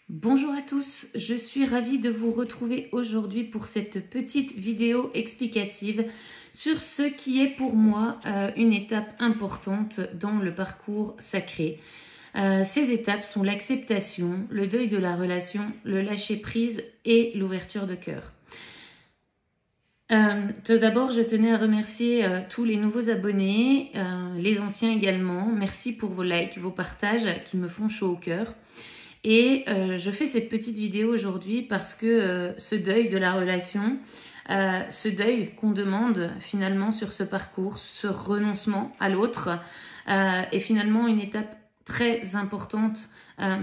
Bonjour à tous, je suis ravie de vous retrouver aujourd'hui pour cette petite vidéo explicative sur ce qui est pour moi une étape importante dans le parcours sacré. Ces étapes sont l'acceptation, le deuil de la relation, le lâcher-prise et l'ouverture de cœur. Tout d'abord, je tenais à remercier tous les nouveaux abonnés, les anciens également. Merci pour vos likes, vos partages qui me font chaud au cœur. Et je fais cette petite vidéo aujourd'hui parce que ce deuil de la relation, ce deuil qu'on demande finalement sur ce parcours, ce renoncement à l'autre, est finalement une étape très importante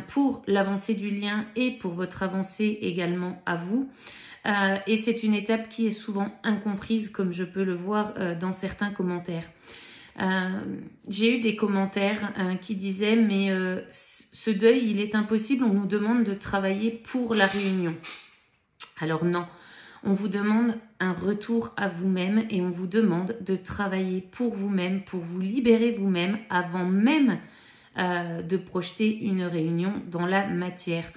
pour l'avancée du lien et pour votre avancée également à vous. Et c'est une étape qui est souvent incomprise, comme je peux le voir dans certains commentaires. J'ai eu des commentaires qui disaient mais ce deuil il est impossible, on nous demande de travailler pour la réunion. Alors non, on vous demande un retour à vous-même et on vous demande de travailler pour vous-même, pour vous libérer vous-même avant même de projeter une réunion dans la matière.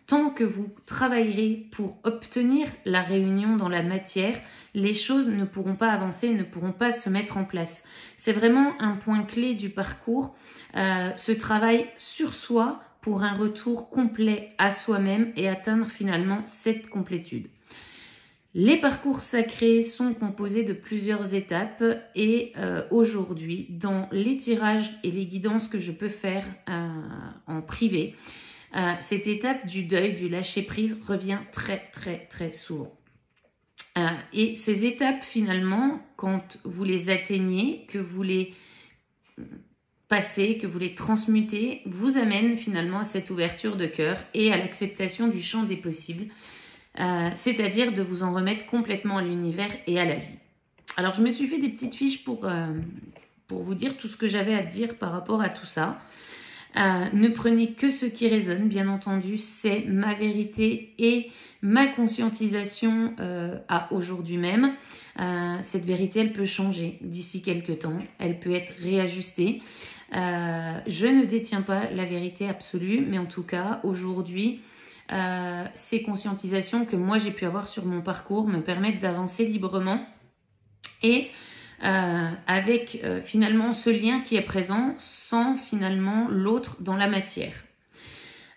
Tant que vous travaillerez pour obtenir la réunion dans la matière, les choses ne pourront pas avancer, ne pourront pas se mettre en place. C'est vraiment un point clé du parcours, ce travail sur soi pour un retour complet à soi-même et atteindre finalement cette complétude. Les parcours sacrés sont composés de plusieurs étapes et aujourd'hui, dans les tirages et les guidances que je peux faire en privé, cette étape du deuil, du lâcher-prise revient très souvent. Et ces étapes, finalement, quand vous les atteignez, que vous les passez, que vous les transmutez, vous amènent finalement à cette ouverture de cœur et à l'acceptation du champ des possibles, c'est-à-dire de vous en remettre complètement à l'univers et à la vie. Alors, je me suis fait des petites fiches pour vous dire tout ce que j'avais à dire par rapport à tout ça. Ne prenez que ce qui résonne, bien entendu, c'est ma vérité et ma conscientisation à aujourd'hui même. Cette vérité, elle peut changer d'ici quelques temps, elle peut être réajustée. Je ne détiens pas la vérité absolue, mais en tout cas, aujourd'hui, ces conscientisations que moi j'ai pu avoir sur mon parcours me permettent d'avancer librement et avec finalement ce lien qui est présent sans finalement l'autre dans la matière.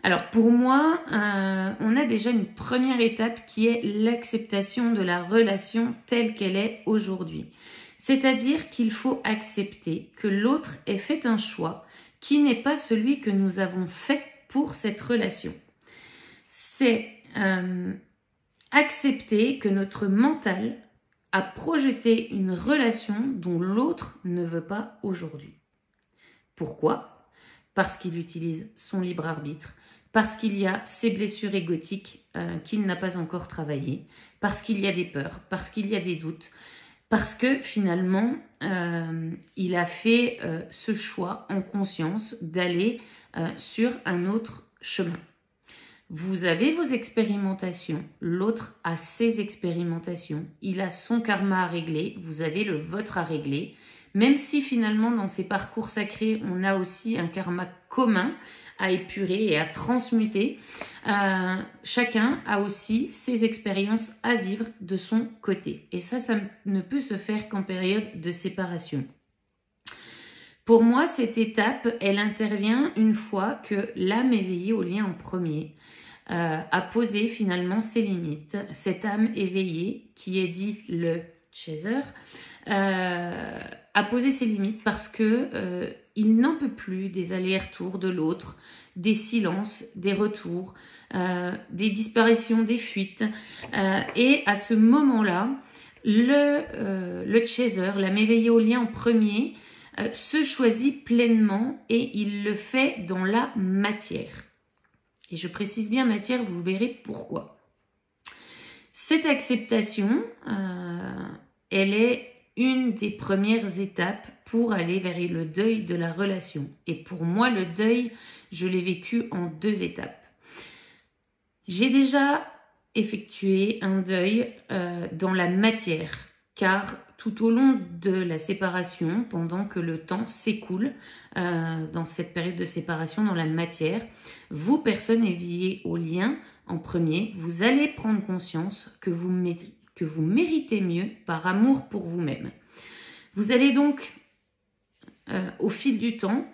Alors pour moi, on a déjà une première étape qui est l'acceptation de la relation telle qu'elle est aujourd'hui. C'est-à-dire qu'il faut accepter que l'autre ait fait un choix qui n'est pas celui que nous avons fait pour cette relation. C'est accepter que notre mental à projeter une relation dont l'autre ne veut pas aujourd'hui. Pourquoi? Parce qu'il utilise son libre arbitre, parce qu'il y a ses blessures égotiques qu'il n'a pas encore travaillées, parce qu'il y a des peurs, parce qu'il y a des doutes, parce que finalement, il a fait ce choix en conscience d'aller sur un autre chemin. Vous avez vos expérimentations, l'autre a ses expérimentations, il a son karma à régler, vous avez le vôtre à régler, même si finalement dans ces parcours sacrés, on a aussi un karma commun à épurer et à transmuter, chacun a aussi ses expériences à vivre de son côté. Et ça ne peut se faire qu'en période de séparation. Pour moi, cette étape, elle intervient une fois que l'âme éveillée au lien en premier a posé finalement ses limites. Cette âme éveillée, qui est dit le chaser, a posé ses limites parce que il n'en peut plus des allers-retours de l'autre, des silences, des retours, des disparitions, des fuites. Et à ce moment-là, le chaser, l'âme éveillée au lien en premier, se choisit pleinement et il le fait dans la matière. Et je précise bien matière, vous verrez pourquoi. Cette acceptation, elle est une des premières étapes pour aller vers le deuil de la relation. Et pour moi, le deuil, je l'ai vécu en 2 étapes. J'ai déjà effectué un deuil dans la matière car tout au long de la séparation, pendant que le temps s'écoule dans cette période de séparation dans la matière, vous, personnes éveillées au lien, en premier, vous allez prendre conscience que vous méritez mieux par amour pour vous-même. Vous allez donc, au fil du temps,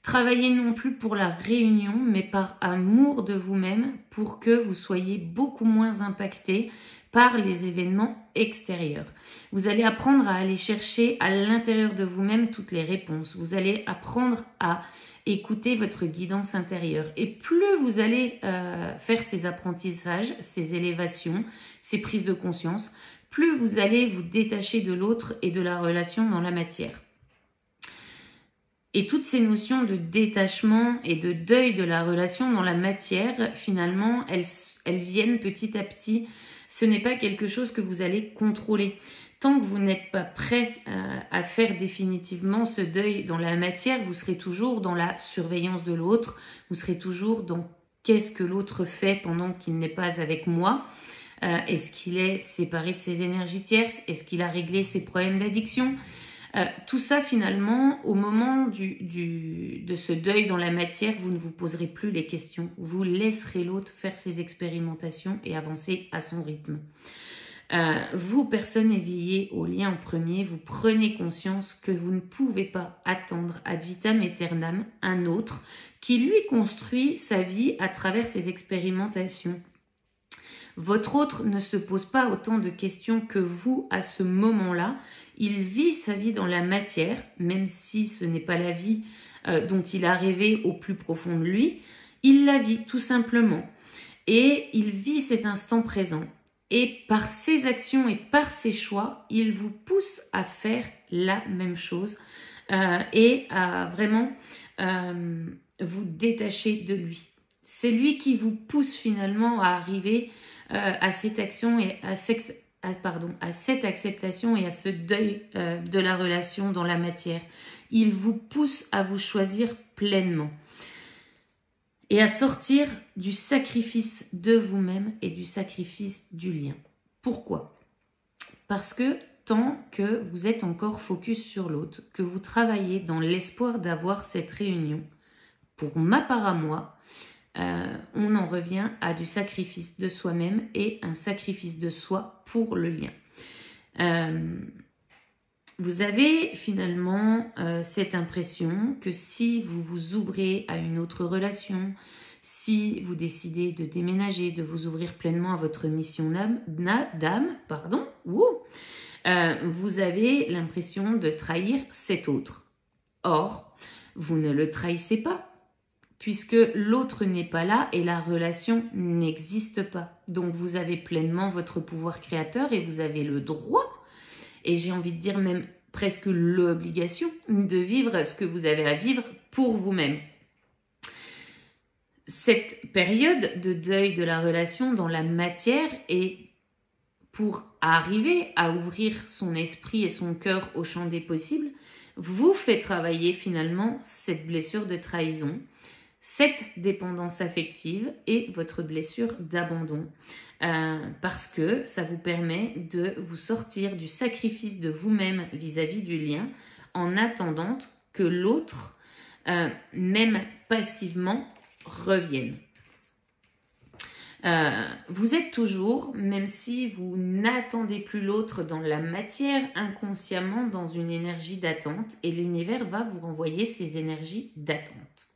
travailler non plus pour la réunion, mais par amour de vous-même pour que vous soyez beaucoup moins impacté par les événements extérieurs. Vous allez apprendre à aller chercher à l'intérieur de vous-même toutes les réponses. Vous allez apprendre à écouter votre guidance intérieure. Et plus vous allez faire ces apprentissages, ces élévations, ces prises de conscience, plus vous allez vous détacher de l'autre et de la relation dans la matière. Et toutes ces notions de détachement et de deuil de la relation dans la matière, finalement, elles viennent petit à petit. Ce n'est pas quelque chose que vous allez contrôler. Tant que vous n'êtes pas prêt à faire définitivement ce deuil dans la matière, vous serez toujours dans la surveillance de l'autre, vous serez toujours dans qu'est-ce que l'autre fait pendant qu'il n'est pas avec moi. Est-ce qu'il est séparé de ses énergies tierces? Est-ce qu'il a réglé ses problèmes d'addiction? Tout ça, finalement, au moment de ce deuil dans la matière, vous ne vous poserez plus les questions. Vous laisserez l'autre faire ses expérimentations et avancer à son rythme. Vous, personne éveillée au lien en premier, vous prenez conscience que vous ne pouvez pas attendre ad vitam aeternam un autre qui, lui, construit sa vie à travers ses expérimentations. Votre autre ne se pose pas autant de questions que vous à ce moment-là. Il vit sa vie dans la matière, même si ce n'est pas la vie dont il a rêvé au plus profond de lui. Il la vit tout simplement. Et il vit cet instant présent. Et par ses actions et par ses choix, il vous pousse à faire la même chose et à vraiment vous détacher de lui. C'est lui qui vous pousse finalement à arriver à cette action et à cette acceptation et à ce deuil de la relation dans la matière. Il vous pousse à vous choisir pleinement et à sortir du sacrifice de vous-même et du sacrifice du lien. Pourquoi? Parce que tant que vous êtes encore focus sur l'autre, que vous travaillez dans l'espoir d'avoir cette réunion, pour ma part à moi, on en revient à du sacrifice de soi-même et un sacrifice de soi pour le lien. Vous avez finalement cette impression que si vous vous ouvrez à une autre relation, si vous décidez de déménager, de vous ouvrir pleinement à votre mission d'âme, vous avez l'impression de trahir cet autre. Or, vous ne le trahissez pas, puisque l'autre n'est pas là et la relation n'existe pas. Donc vous avez pleinement votre pouvoir créateur et vous avez le droit, et j'ai envie de dire même presque l'obligation, de vivre ce que vous avez à vivre pour vous-même. Cette période de deuil de la relation dans la matière est pour arriver à ouvrir son esprit et son cœur au champ des possibles, vous fait travailler finalement cette blessure de trahison, cette dépendance affective et votre blessure d'abandon. Parce que ça vous permet de vous sortir du sacrifice de vous-même vis-à-vis du lien en attendant que l'autre, même passivement, revienne. Vous êtes toujours, même si vous n'attendez plus l'autre dans la matière, inconsciemment dans une énergie d'attente et l'univers va vous renvoyer ces énergies d'attente.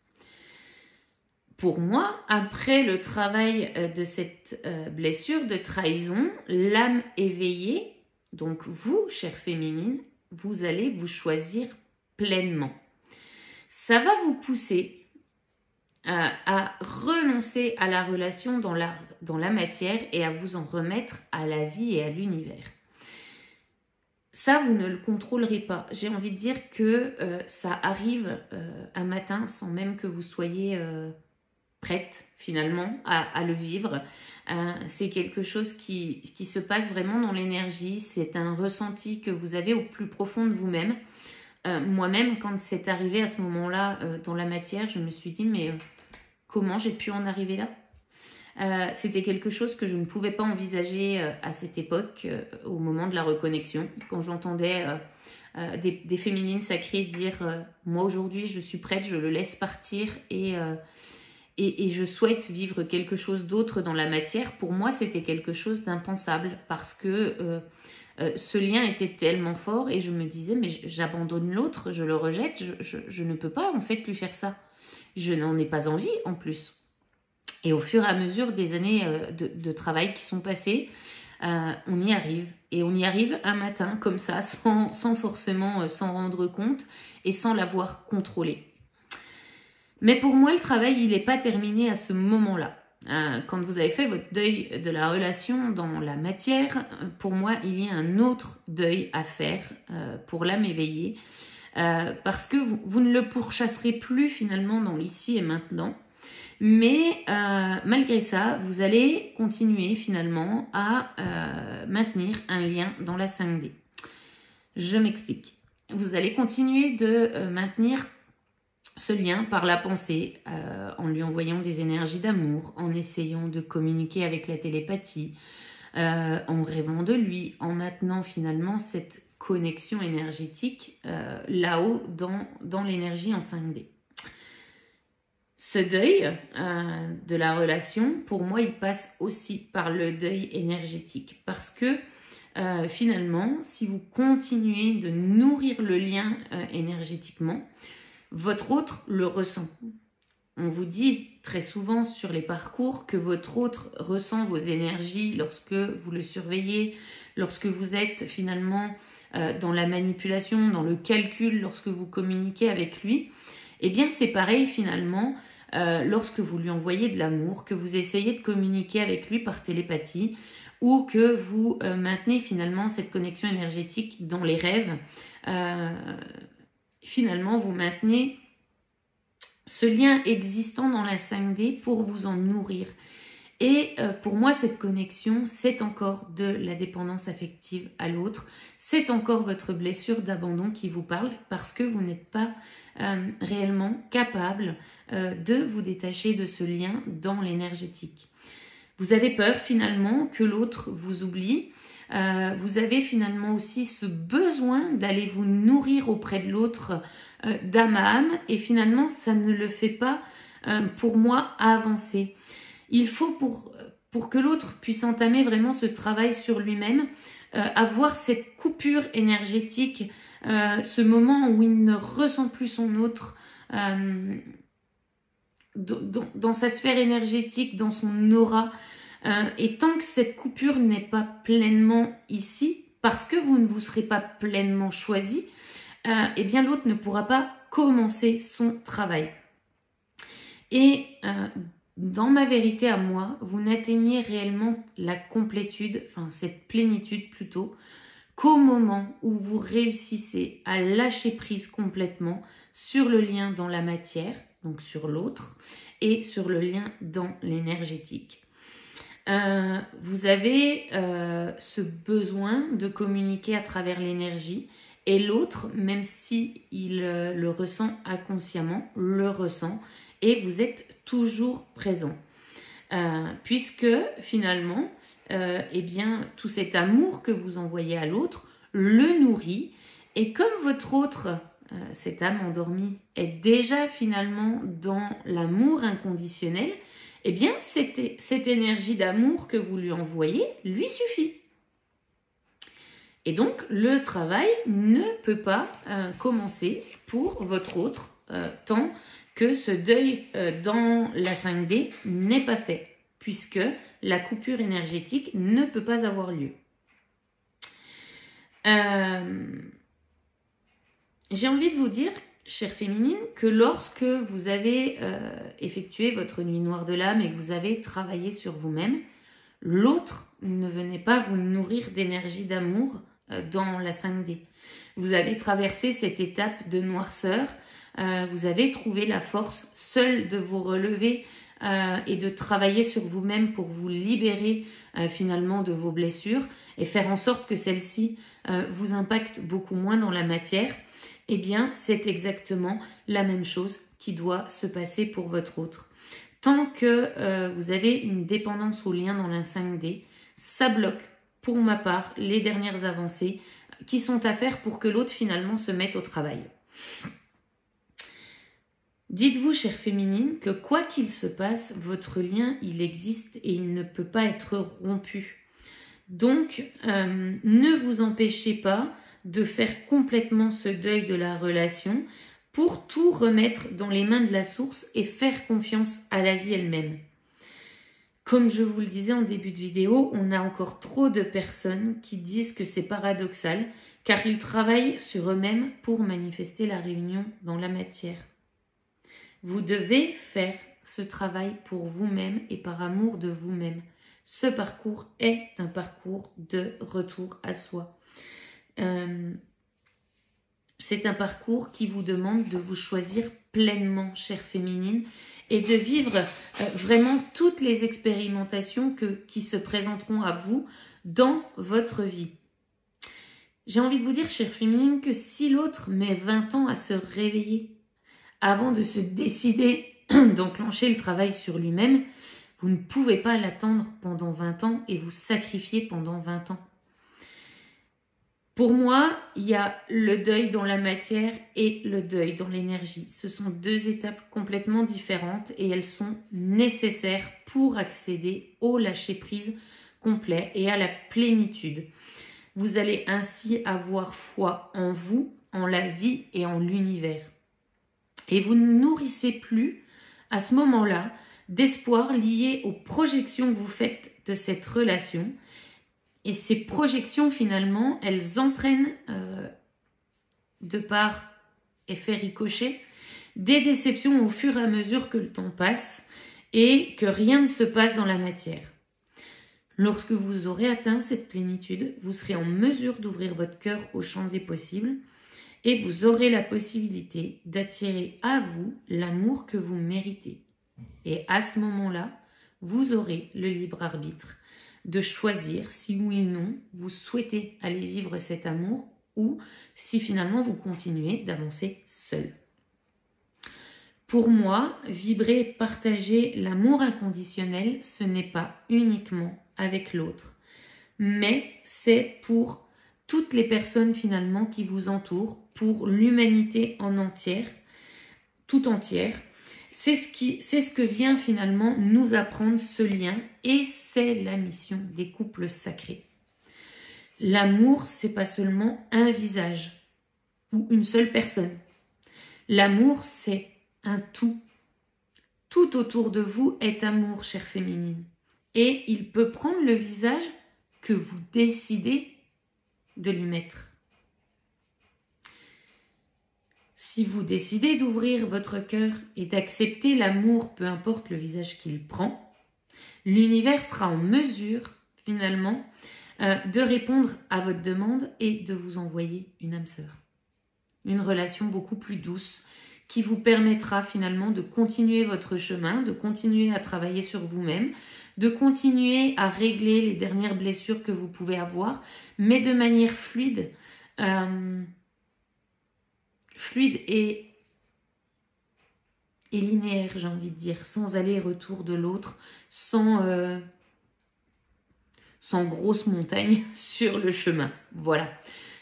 Pour moi, après le travail de cette blessure de trahison, l'âme éveillée, donc vous, chère féminine, vous allez vous choisir pleinement. Ça va vous pousser à renoncer à la relation dans la matière et à vous en remettre à la vie et à l'univers. Ça, vous ne le contrôlerez pas. J'ai envie de dire que ça arrive un matin sans même que vous soyez prête finalement à le vivre. C'est quelque chose qui se passe vraiment dans l'énergie. C'est un ressenti que vous avez au plus profond de vous-même. Moi-même, quand c'est arrivé à ce moment-là dans la matière, je me suis dit, mais comment j'ai pu en arriver là? C'était quelque chose que je ne pouvais pas envisager à cette époque, au moment de la reconnexion, quand j'entendais des féminines sacrées dire moi aujourd'hui je suis prête, je le laisse partir et je souhaite vivre quelque chose d'autre dans la matière. Pour moi, c'était quelque chose d'impensable parce que ce lien était tellement fort et je me disais, mais j'abandonne l'autre, je le rejette, je ne peux pas en fait lui faire ça. Je n'en ai pas envie en plus. Et au fur et à mesure des années de travail qui sont passées, on y arrive. Et on y arrive un matin comme ça, sans forcément s'en rendre compte et sans l'avoir contrôlé. Mais pour moi, le travail, il n'est pas terminé à ce moment-là. Quand vous avez fait votre deuil de la relation dans la matière, pour moi, il y a un autre deuil à faire pour l'âme éveillée. Parce que vous ne le pourchasserez plus finalement dans l'ici et maintenant. Mais malgré ça, vous allez continuer finalement à maintenir un lien dans la 5D. Je m'explique. Vous allez continuer de maintenir ce lien par la pensée, en lui envoyant des énergies d'amour, en essayant de communiquer avec la télépathie, en rêvant de lui, en maintenant finalement cette connexion énergétique là-haut dans l'énergie en 5D. Ce deuil de la relation, pour moi, il passe aussi par le deuil énergétique. Parce que finalement, si vous continuez de nourrir le lien énergétiquement, votre autre le ressent. On vous dit très souvent sur les parcours que votre autre ressent vos énergies lorsque vous le surveillez, lorsque vous êtes finalement dans la manipulation, dans le calcul, lorsque vous communiquez avec lui. Eh bien, c'est pareil finalement lorsque vous lui envoyez de l'amour, que vous essayez de communiquer avec lui par télépathie ou que vous maintenez finalement cette connexion énergétique dans les rêves. Finalement, vous maintenez ce lien existant dans la 5D pour vous en nourrir. Et pour moi, cette connexion, c'est encore de la dépendance affective à l'autre. C'est encore votre blessure d'abandon qui vous parle parce que vous n'êtes pas réellement capable de vous détacher de ce lien dans l'énergétique. Vous avez peur finalement que l'autre vous oublie. Vous avez finalement aussi ce besoin d'aller vous nourrir auprès de l'autre d'âme à âme. Et finalement, ça ne le fait pas pour moi avancer. Il faut pour que l'autre puisse entamer vraiment ce travail sur lui-même, avoir cette coupure énergétique, ce moment où il ne ressent plus son autre dans sa sphère énergétique, dans son aura. Et tant que cette coupure n'est pas pleinement ici, parce que vous ne vous serez pas pleinement choisi, eh bien l'autre ne pourra pas commencer son travail. Et dans ma vérité à moi, vous n'atteignez réellement la complétude, enfin cette plénitude plutôt, qu'au moment où vous réussissez à lâcher prise complètement sur le lien dans la matière, donc sur l'autre, et sur le lien dans l'énergétique. Vous avez ce besoin de communiquer à travers l'énergie et l'autre, même si il le ressent inconsciemment, le ressent et vous êtes toujours présent. Puisque finalement, eh bien, tout cet amour que vous envoyez à l'autre le nourrit et comme votre autre, cette âme endormie, est déjà finalement dans l'amour inconditionnel, eh bien, cette énergie d'amour que vous lui envoyez lui suffit. Et donc, le travail ne peut pas commencer pour votre autre tant que ce deuil dans la 5D n'est pas fait, puisque la coupure énergétique ne peut pas avoir lieu. J'ai envie de vous dire, chère féminine, que lorsque vous avez effectué votre nuit noire de l'âme et que vous avez travaillé sur vous-même, l'autre ne venait pas vous nourrir d'énergie d'amour dans la 5D. Vous avez traversé cette étape de noirceur, vous avez trouvé la force seule de vous relever et de travailler sur vous-même pour vous libérer finalement de vos blessures et faire en sorte que celles-ci vous impactent beaucoup moins dans la matière. Eh bien, c'est exactement la même chose qui doit se passer pour votre autre. Tant que vous avez une dépendance au lien dans la 5D, ça bloque, pour ma part, les dernières avancées qui sont à faire pour que l'autre finalement se mette au travail. Dites-vous, chère féminine, que quoi qu'il se passe, votre lien, il existe et il ne peut pas être rompu. Donc, ne vous empêchez pas de faire complètement ce deuil de la relation pour tout remettre dans les mains de la source et faire confiance à la vie elle-même. Comme je vous le disais en début de vidéo, on a encore trop de personnes qui disent que c'est paradoxal car ils travaillent sur eux-mêmes pour manifester la réunion dans la matière. Vous devez faire ce travail pour vous-même et par amour de vous-même. Ce parcours est un parcours de retour à soi. C'est un parcours qui vous demande de vous choisir pleinement, chère féminine, et de vivre vraiment toutes les expérimentations qui se présenteront à vous dans votre vie. J'ai envie de vous dire, chère féminine, que si l'autre met 20 ans à se réveiller avant de se décider d'enclencher le travail sur lui-même, vous ne pouvez pas l'attendre pendant 20 ans et vous sacrifier pendant 20 ans. Pour moi, il y a le deuil dans la matière et le deuil dans l'énergie. Ce sont deux étapes complètement différentes et elles sont nécessaires pour accéder au lâcher-prise complet et à la plénitude. Vous allez ainsi avoir foi en vous, en la vie et en l'univers. Et vous ne nourrissez plus, à ce moment-là, d'espoir lié aux projections que vous faites de cette relation. Et ces projections, finalement, elles entraînent, de par effet ricochet, des déceptions au fur et à mesure que le temps passe et que rien ne se passe dans la matière. Lorsque vous aurez atteint cette plénitude, vous serez en mesure d'ouvrir votre cœur au champ des possibles et vous aurez la possibilité d'attirer à vous l'amour que vous méritez. Et à ce moment-là, vous aurez le libre arbitre de choisir si oui ou non vous souhaitez aller vivre cet amour ou si finalement vous continuez d'avancer seul. Pour moi, vibrer et partager l'amour inconditionnel, ce n'est pas uniquement avec l'autre, mais c'est pour toutes les personnes finalement qui vous entourent, pour l'humanité en entière, tout entière. C'est ce que vient finalement nous apprendre ce lien et c'est la mission des couples sacrés. L'amour, c'est pas seulement un visage ou une seule personne. L'amour, c'est un tout. Tout autour de vous est amour, chère féminine. Et il peut prendre le visage que vous décidez de lui mettre. Si vous décidez d'ouvrir votre cœur et d'accepter l'amour, peu importe le visage qu'il prend, l'univers sera en mesure, finalement, de répondre à votre demande et de vous envoyer une âme sœur. Une relation beaucoup plus douce qui vous permettra finalement de continuer votre chemin, de continuer à travailler sur vous-même, de continuer à régler les dernières blessures que vous pouvez avoir, mais de manière fluide, fluide et linéaire, j'ai envie de dire, sans aller-retour de l'autre, sans grosses montagnes sur le chemin. Voilà.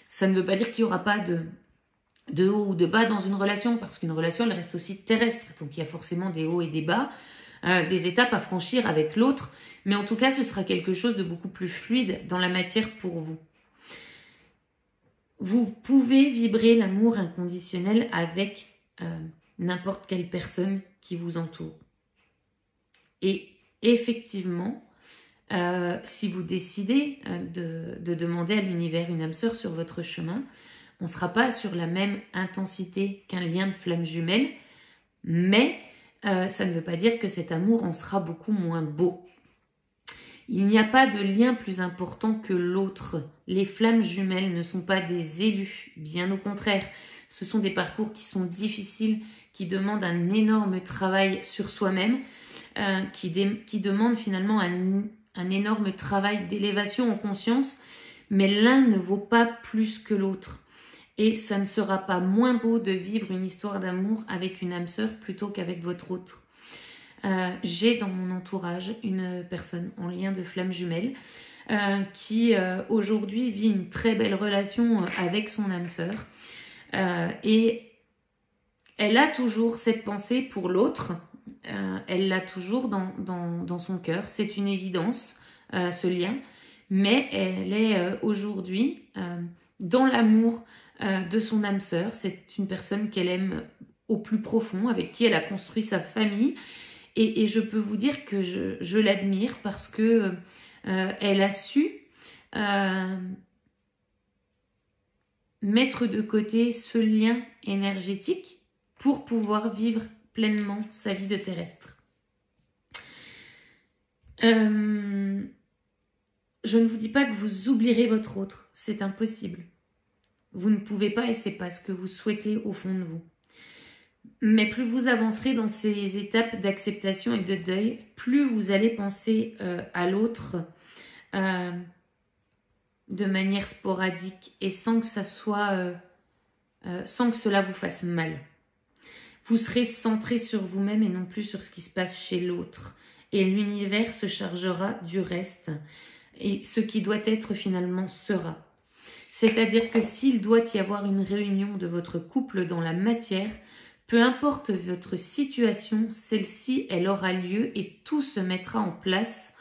Ça ne veut pas dire qu'il n'y aura pas de haut ou de bas dans une relation, parce qu'une relation, elle reste aussi terrestre. Donc, il y a forcément des hauts et des bas, des étapes à franchir avec l'autre. Mais en tout cas, ce sera quelque chose de beaucoup plus fluide dans la matière pour vous. Vous pouvez vibrer l'amour inconditionnel avec n'importe quelle personne qui vous entoure. Et effectivement, si vous décidez de demander à l'univers une âme sœur sur votre chemin, on ne sera pas sur la même intensité qu'un lien de flamme jumelle, mais ça ne veut pas dire que cet amour en sera beaucoup moins beau. Il n'y a pas de lien plus important que l'autre. Les flammes jumelles ne sont pas des élus, bien au contraire. Ce sont des parcours qui sont difficiles, qui demandent un énorme travail sur soi-même, qui demandent finalement un énorme travail d'élévation en conscience, mais l'un ne vaut pas plus que l'autre. Et ça ne sera pas moins beau de vivre une histoire d'amour avec une âme sœur plutôt qu'avec votre autre. j'ai dans mon entourage une personne en lien de flamme jumelle qui aujourd'hui vit une très belle relation avec son âme sœur et elle a toujours cette pensée pour l'autre, elle l'a toujours dans son cœur, c'est une évidence ce lien, mais elle est aujourd'hui dans l'amour de son âme sœur. C'est une personne qu'elle aime au plus profond, avec qui elle a construit sa famille. Et je peux vous dire que je l'admire parce que elle a su mettre de côté ce lien énergétique pour pouvoir vivre pleinement sa vie de terrestre. Je ne vous dis pas que vous oublierez votre autre, c'est impossible. Vous ne pouvez pas et c'est pas ce que vous souhaitez au fond de vous. Mais plus vous avancerez dans ces étapes d'acceptation et de deuil, plus vous allez penser à l'autre de manière sporadique et sans que ça soit, sans que cela vous fasse mal. Vous serez centré sur vous-même et non plus sur ce qui se passe chez l'autre. Et l'univers se chargera du reste. Et ce qui doit être finalement sera. C'est-à-dire que s'il doit y avoir une réunion de votre couple dans la matière, peu importe votre situation, celle-ci, elle aura lieu et tout se mettra en place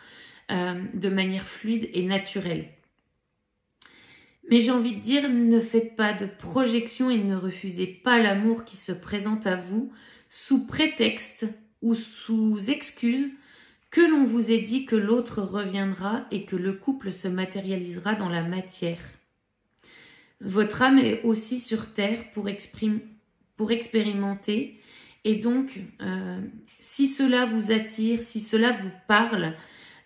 de manière fluide et naturelle. Mais j'ai envie de dire, ne faites pas de projection et ne refusez pas l'amour qui se présente à vous sous prétexte ou sous excuse que l'on vous ait dit que l'autre reviendra et que le couple se matérialisera dans la matière. Votre âme est aussi sur terre pour expérimenter et donc si cela vous attire, si cela vous parle,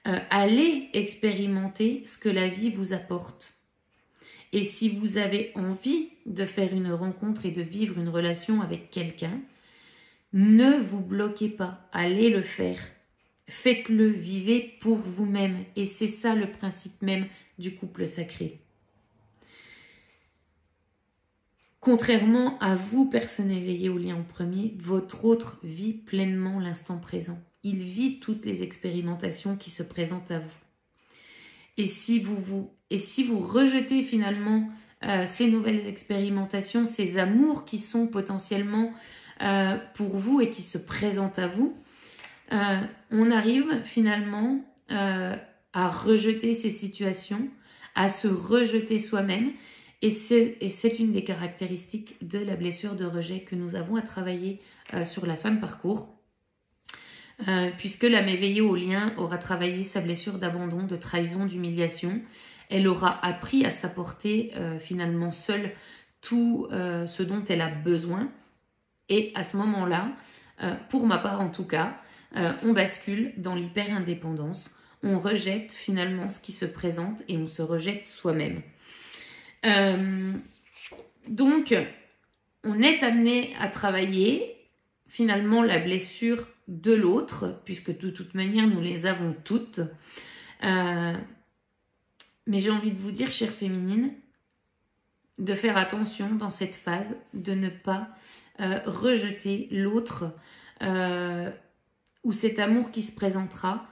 allez expérimenter ce que la vie vous apporte. Et si vous avez envie de faire une rencontre et de vivre une relation avec quelqu'un, ne vous bloquez pas, allez le faire. Faites-le, vivez pour vous-même. Et c'est ça le principe même du couple sacré. Contrairement à vous, personne éveillée au lien en premier, votre autre vit pleinement l'instant présent. Il vit toutes les expérimentations qui se présentent à vous. Et si vous rejetez finalement ces nouvelles expérimentations, ces amours qui sont potentiellement pour vous et qui se présentent à vous, on arrive finalement à rejeter ces situations, à se rejeter soi-même. Et c'est une des caractéristiques de la blessure de rejet que nous avons à travailler sur la femme parcours. Puisque l'âme éveillée au lien aura travaillé sa blessure d'abandon, de trahison, d'humiliation. Elle aura appris à s'apporter finalement seule tout ce dont elle a besoin. Et à ce moment-là, pour ma part en tout cas, on bascule dans l'hyper-indépendance. On rejette finalement ce qui se présente et on se rejette soi-même. Donc, on est amené à travailler finalement la blessure de l'autre, puisque de toute manière, nous les avons toutes. Mais j'ai envie de vous dire, chère féminine, de faire attention dans cette phase, de ne pas rejeter l'autre ou cet amour qui se présentera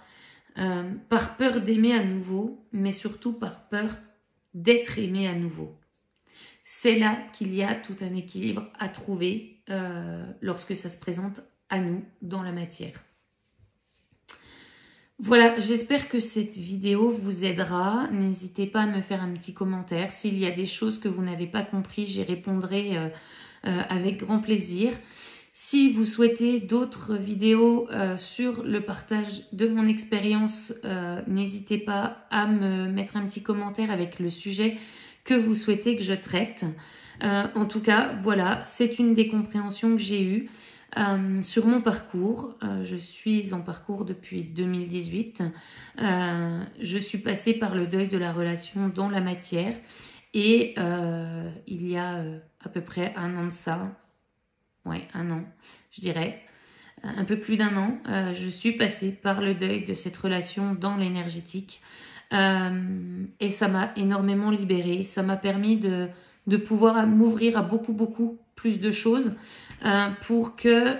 par peur d'aimer à nouveau, mais surtout par peur d'être aimé à nouveau. C'est là qu'il y a tout un équilibre à trouver lorsque ça se présente à nous dans la matière. Voilà, j'espère que cette vidéo vous aidera. N'hésitez pas à me faire un petit commentaire. S'il y a des choses que vous n'avez pas compris, j'y répondrai avec grand plaisir. Si vous souhaitez d'autres vidéos sur le partage de mon expérience, n'hésitez pas à me mettre un petit commentaire avec le sujet que vous souhaitez que je traite. En tout cas, voilà, c'est une des compréhensions que j'ai eues sur mon parcours. Je suis en parcours depuis 2018. Je suis passée par le deuil de la relation dans la matière et il y a à peu près un an de ça, ouais, un an, je dirais, un peu plus d'un an, je suis passée par le deuil de cette relation dans l'énergétique. Et ça m'a énormément libérée. Ça m'a permis de pouvoir m'ouvrir à beaucoup plus de choses pour que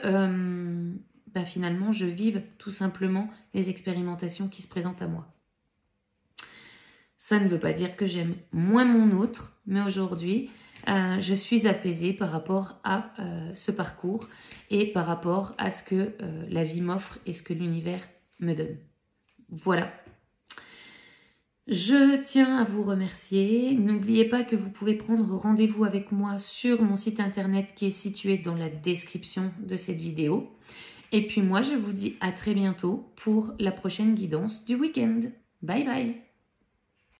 bah, finalement, je vive tout simplement les expérimentations qui se présentent à moi. Ça ne veut pas dire que j'aime moins mon autre, mais aujourd'hui, je suis apaisée par rapport à ce parcours et par rapport à ce que la vie m'offre et ce que l'univers me donne. Voilà. Je tiens à vous remercier. N'oubliez pas que vous pouvez prendre rendez-vous avec moi sur mon site internet qui est situé dans la description de cette vidéo. Et puis moi, je vous dis à très bientôt pour la prochaine guidance du week-end. Bye bye!